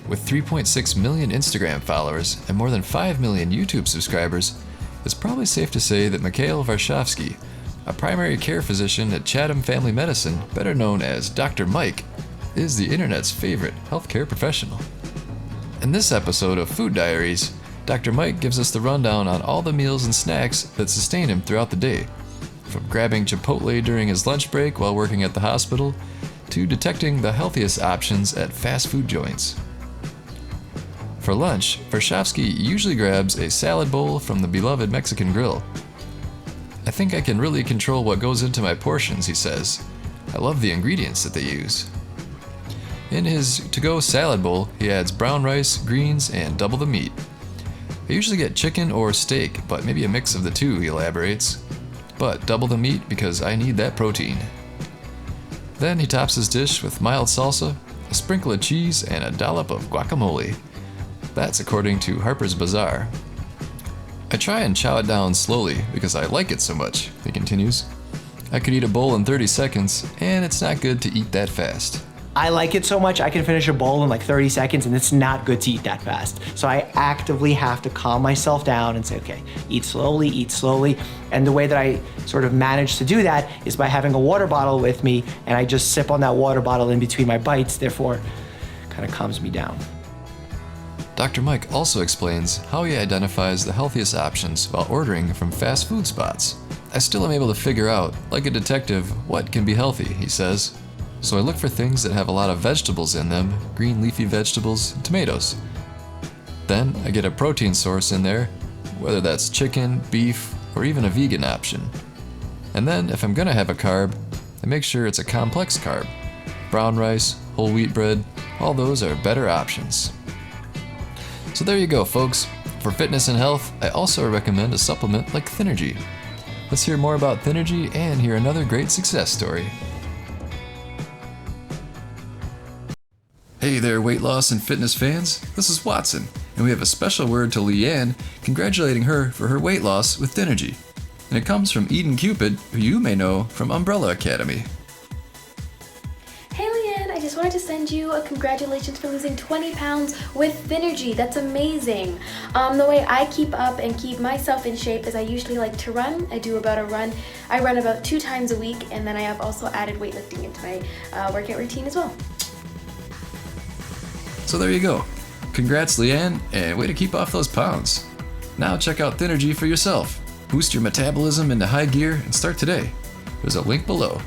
with 3.6 million Instagram followers and more than 5 million YouTube subscribers, it's probably safe to say that Mikhail Varshavski, a primary care physician at Chatham Family Medicine, better known as Dr. Mike, is the internet's favorite healthcare professional. In this episode of Food Diaries, Dr. Mike gives us the rundown on all the meals and snacks that sustain him throughout the day, from grabbing Chipotle during his lunch break while working at the hospital, to detecting the healthiest options at fast food joints. For lunch, Varshavski usually grabs a salad bowl from the beloved Mexican grill. "I think I can really control what goes into my portions," he says. "I love the ingredients that they use." In his to-go salad bowl, he adds brown rice, greens, and double the meat. "I usually get chicken or steak, but maybe a mix of the two," he elaborates. "But double the meat because I need that protein." Then he tops his dish with mild salsa, a sprinkle of cheese, and a dollop of guacamole. That's according to Harper's Bazaar. "I try and chow it down slowly because I like it so much," he continues. "I could eat a bowl in 30 seconds, and it's not good to eat that fast." I like it so much I can finish a bowl in like 30 seconds, and it's not good to eat that fast. So I actively have to calm myself down and say, okay, eat slowly, eat slowly. And the way that I sort of manage to do that is by having a water bottle with me, and I just sip on that water bottle in between my bites, therefore kind of calms me down. Dr. Mike also explains how he identifies the healthiest options while ordering from fast food spots. "I still am able to figure out, like a detective, what can be healthy," he says. "So I look for things that have a lot of vegetables in them, green leafy vegetables, and tomatoes. Then I get a protein source in there, whether that's chicken, beef, or even a vegan option. And then if I'm gonna have a carb, I make sure it's a complex carb. Brown rice, whole wheat bread, all those are better options." So there you go, folks. For fitness and health, I also recommend a supplement like Thynergy. Let's hear more about Thynergy and hear another great success story. Hey there, weight loss and fitness fans. This is Watson, and we have a special word to Leanne, congratulating her for her weight loss with Thynergy. And it comes from Eden Cupid, who you may know from Umbrella Academy. Hey Leanne, I just wanted to send you a congratulations for losing 20 pounds with Thynergy. That's amazing. The way I keep up and keep myself in shape is I usually like to run. I run about 2 times a week, and then I have also added weightlifting into my workout routine as well. So there you go. Congrats, Leanne, and way to keep off those pounds. Now check out Thynergy for yourself. Boost your metabolism into high gear and start today. There's a link below.